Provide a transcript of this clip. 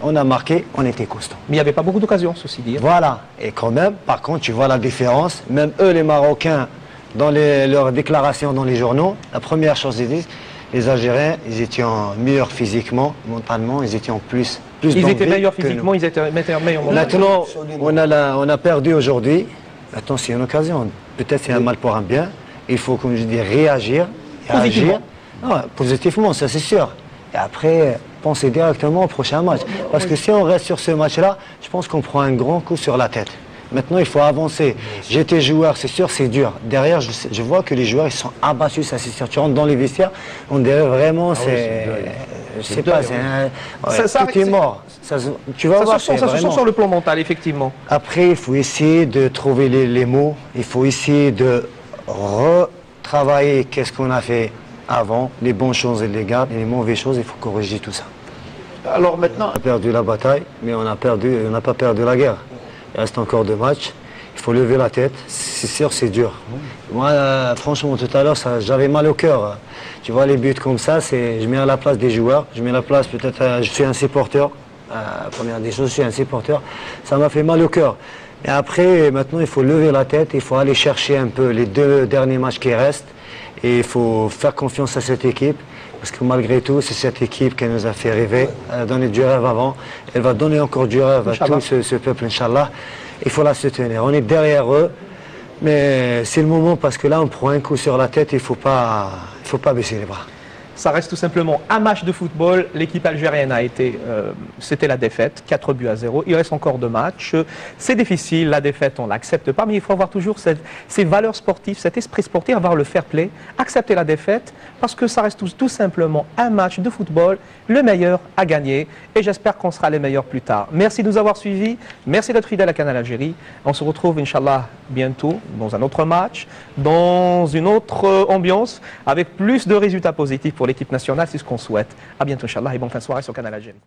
on a marqué, on était costaud. Mais il n'y avait pas beaucoup d'occasions, ceci dit. Voilà, et quand même, par contre, tu vois la différence, même eux, les Marocains, dans leurs déclarations dans les journaux, la première chose ils disent, les Algériens, ils étaient meilleurs physiquement, mentalement, ils étaient plus ils étaient meilleurs physiquement, ils étaient meilleurs mentalement. Maintenant, on a perdu aujourd'hui. Maintenant, c'est une occasion. Peut-être c'est un mal pour un bien. Il faut, comme je dis, réagir. Positivement. Non, positivement, ça c'est sûr. Et après, penser directement au prochain match. Parce que si on reste sur ce match-là, je pense qu'on prend un grand coup sur la tête. Maintenant, il faut avancer. J'étais joueur, c'est sûr, c'est dur. Derrière, je vois que les joueurs, ils sont abattus, ça c'est sûr. Tu rentres dans les vestiaires, on dirait vraiment, c'est... je sais pas, tout est mort. Tu vas voir, ça se sent sur le plan mental, effectivement. Après, il faut essayer de trouver les mots. Il faut essayer de retravailler qu'est-ce qu'on a fait avant, les bonnes choses et les mauvaises choses, il faut corriger tout ça. Alors maintenant... On a perdu la bataille, mais on n'a pas perdu la guerre. Il reste encore 2 matchs. Il faut lever la tête. C'est sûr, c'est dur. Moi, franchement, tout à l'heure, j'avais mal au cœur. Tu vois, les buts comme ça, je mets à la place des joueurs. Je mets à la place, peut-être, je suis un supporter. Première des choses, je suis un supporter. Ça m'a fait mal au cœur. Et après, maintenant, il faut lever la tête. Il faut aller chercher un peu les 2 derniers matchs qui restent. Et il faut faire confiance à cette équipe. Parce que malgré tout, c'est cette équipe qui nous a fait rêver. Elle a donné du rêve avant. Elle va donner encore du rêve à tout ce peuple, Inch'Allah. Il faut la soutenir. On est derrière eux. Mais c'est le moment parce que là, on prend un coup sur la tête. Il ne faut pas baisser les bras. Ça reste tout simplement un match de football. L'équipe algérienne c'était la défaite, 4-0. Il reste encore 2 matchs. C'est difficile, la défaite, on l'accepte pas, mais il faut avoir toujours ces valeurs sportives, cet esprit sportif, avoir le fair play, accepter la défaite, parce que ça reste tout simplement un match de football, le meilleur à gagner. Et j'espère qu'on sera les meilleurs plus tard. Merci de nous avoir suivis. Merci d'être fidèle à Canal Algérie. On se retrouve, Inch'Allah, bientôt dans un autre match, dans une autre ambiance, avec plus de résultats positifs pour l'équipe nationale, c'est ce qu'on souhaite. À bientôt, Inch'Allah, et bonne fin de soirée sur Canal Algérie.